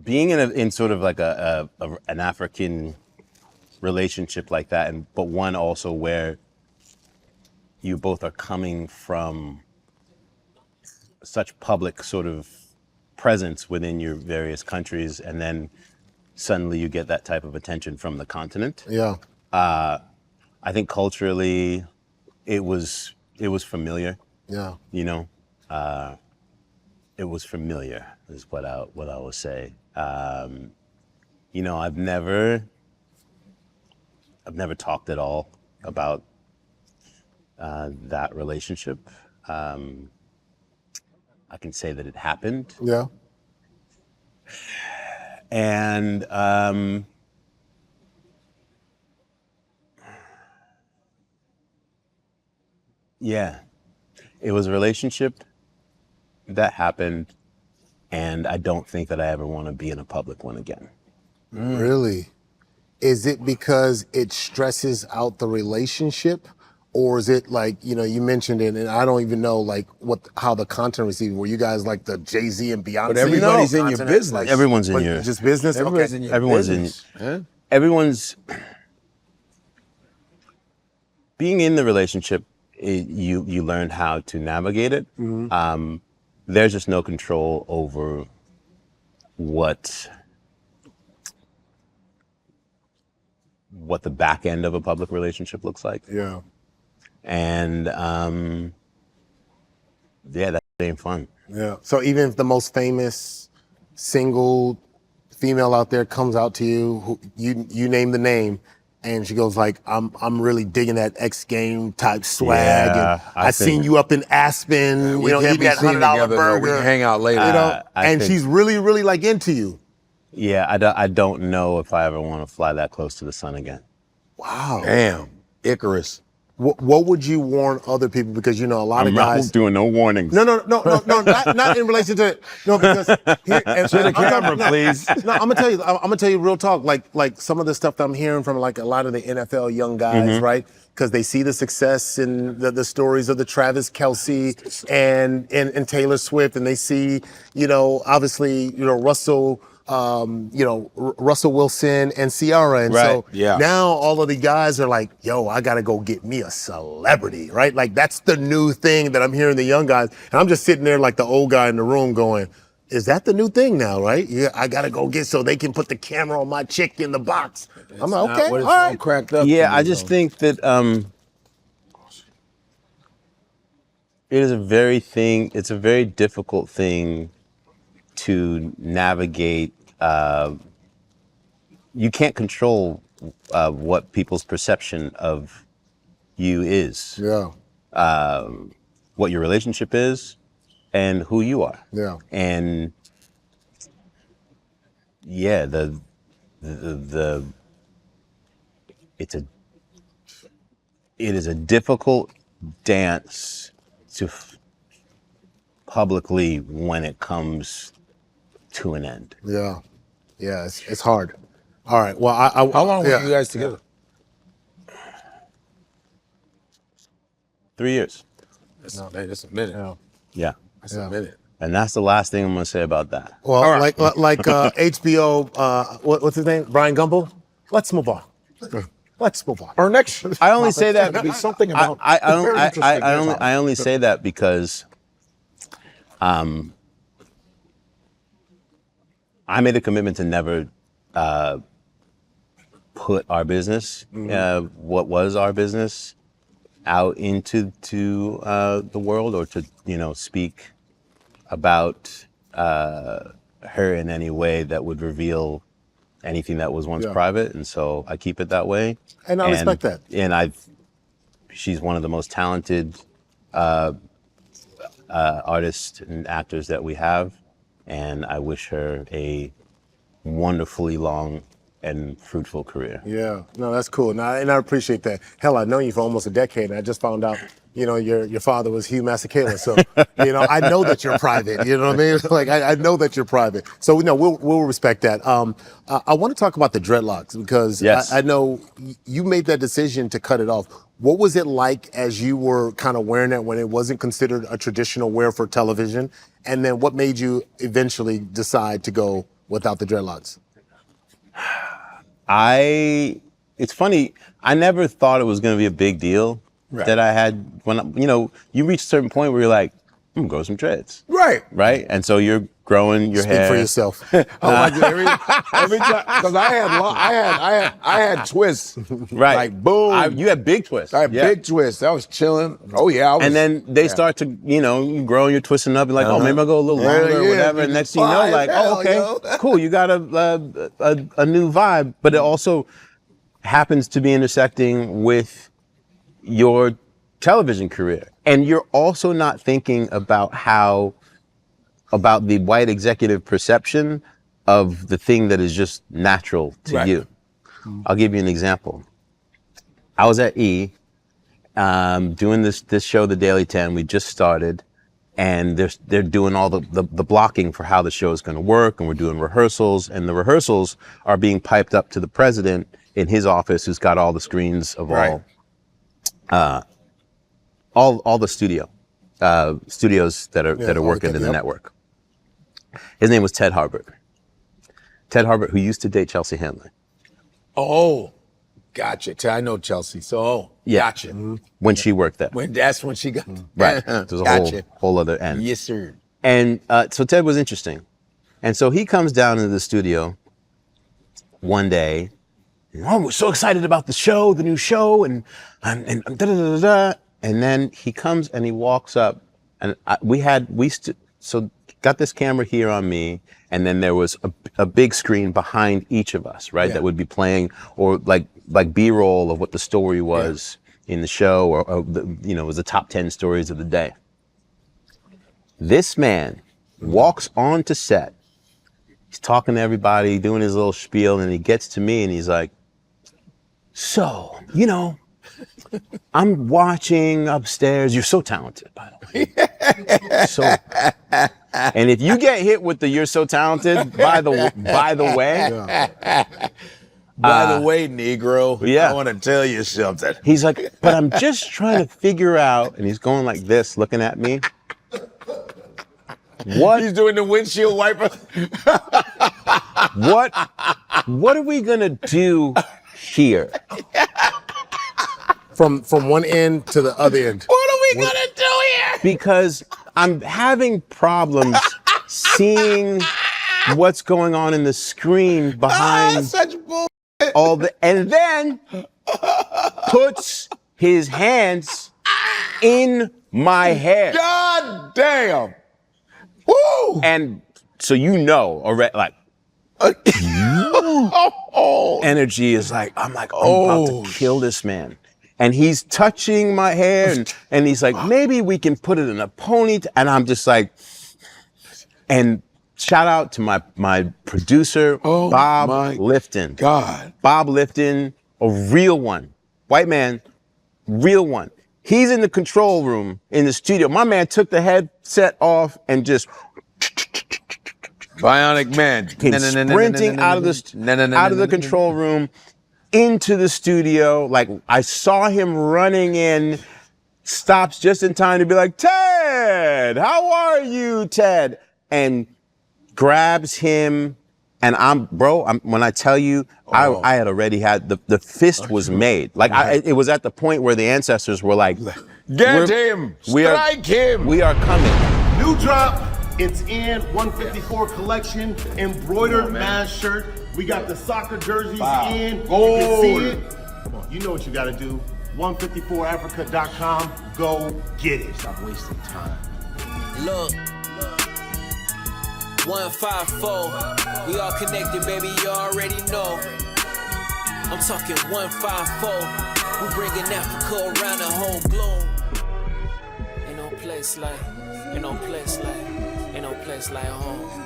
being in sort of like an African relationship like that, but one also where you both are coming from such public sort of presence within your various countries, and then suddenly you get that type of attention from the continent. Yeah. I think culturally, it was familiar. Yeah. You know, it was familiar is what I will say. You know, I've never talked at all about that relationship. I can say that it happened. Yeah. And yeah, it was a relationship that happened, and I don't think that I ever want to be in a public one again. Really? Is it because it stresses out the relationship? Or is it like, you know, you mentioned it, and I don't even know like how the content received. Were you guys like the Jay-Z and Beyonce? But everybody's in your business. Like, Everyone's in your just business. Everybody's Okay. in your everyone's business. in everyone's being in the relationship. You learn how to navigate it. There's just no control over what the back end of a public relationship looks like. Yeah. And yeah, that ain't fun. Yeah. So even if the most famous single female out there comes out to you, who you name the name, and she goes like, I'm really digging that X game type swag, Yeah, and I seen you up in Aspen, We you know, can't eat be that seen $100 together, though. burger, We can hang out later. you know, I and think- she's really like into you. Yeah, I don't know if I ever want to fly that close to the sun again. Wow. Damn, Icarus. What would you warn other people? Because you know a lot of I'm not guys. doing no warnings. No, not in relation to it. No, because here, and, To the I'm talking- camera, please. No, I'm gonna tell you real talk. Like some of the stuff that I'm hearing from like a lot of the NFL young guys, right? Because they see the success in the stories of the Travis Kelce and Taylor Swift, and they see, you know, obviously, you know, Russell Wilson and Ciara, and Right, so yeah. now all of the guys are like, yo, I gotta go get me a celebrity, right? Like that's the new thing that I'm hearing the young guys, and I'm just sitting there like the old guy in the room going, is that the new thing now, right? Yeah, I gotta go get so they can put the camera on my chick in the box. I'm like, okay, What all it's all right. cracked up. Yeah, to, I just think that it's a very difficult thing to navigate. You can't control what people's perception of you is, Yeah, what your relationship is, and who you are. yeah, And yeah, it is a difficult dance to publicly when it comes to an end. yeah. It's hard. All right. Well, How long yeah. were you guys together? 3 years. That's a minute. Yeah. That's a minute. And that's the last thing I'm gonna say about that. Well, All right. like HBO, what's his name? Brian Gumbel. Let's move on. Let's move on. Our next. I only say that It'd be something about. I only say that because I made a commitment to never put our business, what was our business, out into the world, or to speak about her in any way that would reveal anything that was once private, and so I keep it that way. And I respect that. And she's one of the most talented artists and actors that we have, and I wish her a wonderfully long and fruitful career. Yeah, no, that's cool. And I appreciate that. Hell, I've known you for almost a decade, and I just found out, your father was Hugh Masekela. So, I know that you're private. You know what I mean? Like, I know that you're private. So, we'll respect that. I want to talk about the dreadlocks because Yes. I know you made that decision to cut it off. What was it like as you were kind of wearing it when it wasn't considered a traditional wear for television? And then what made you eventually decide to go without the dreadlocks? It's funny, I never thought it was going to be a big deal that I had when, you reach a certain point where you're like, I'm going to grow some dreads. Right. Right? And so you're growing your hair. Speak for yourself. Like every time, because I had twists. Right. Like boom. You had big twists. I had big twists. I was chilling. Oh yeah. And then they start to, you grow, you're twisting up. You're like, oh, maybe I'll go a little longer or whatever. And next thing you know, like, oh, okay, cool. You got a new vibe. But it also happens to be intersecting with your television career. And you're also not thinking about about the white executive perception of the thing that is just natural to you. I'll give you an example. I was at E! Doing this show, The Daily 10. We just started, and they're doing all the blocking for how the show is going to work, and we're doing rehearsals, and the rehearsals are being piped up to the president in his office, who's got all the screens of all the studios that are working in the network. His name was Ted Harbert. Ted Harbert, who used to date Chelsea Handler. Oh, gotcha. I know Chelsea. So, gotcha. Mm-hmm. When she worked there. That's when she got. Right. There's a whole other end. Yes, sir. And so Ted was interesting. And so he comes down into the studio one day. Oh, we're so excited about the show, the new show, and da-da-da-da-da. And then he comes and he walks up, and so got this camera here on me, and then there was a big screen behind each of us, right? That would be playing, or like B-roll of what the story was in the show, or it was the top 10 stories of the day. This man walks onto set. He's talking to everybody, doing his little spiel, and he gets to me and he's like, so, I'm watching upstairs. You're so talented, by the way. And if you get hit with the "you're so talented," by the way, by the way, Negro, I want to tell you something. He's like, but I'm just trying to figure out, and he's going like this, looking at me. What? He's doing the windshield wiper. What are we gonna do here? From one end to the other end. What are we gonna do here? Because I'm having problems seeing what's going on in the screen behind such bull. and then puts his hands in my hair. God damn. Woo! And so already, like, energy is like, I'm like, I'm about to kill this man. And he's touching my hair, and he's like, maybe we can put it in a pony. And I'm just like, and shout out to my producer, Bob Lifton. God. Bob Lifton, a real one. White man, real one. He's in the control room in the studio. My man took the headset off and just Bionic Man sprinting out of the control room into the studio. Like, I saw him running in, stops just in time to be like, Ted, how are you, Ted? And grabs him. And when I tell you, I had already had, the fist was made. Like, it was at the point where the ancestors were like, get him, strike him. We are coming. New drop, it's in 154 collection, embroidered mask shirt. We got the soccer jerseys in. You can see it. Come on, you know what you gotta do. 154africa.com, go get it. Stop wasting time. Look. 154, we all connected, baby, you already know. I'm talking 154, we bringing Africa around the whole globe. Ain't no place like home.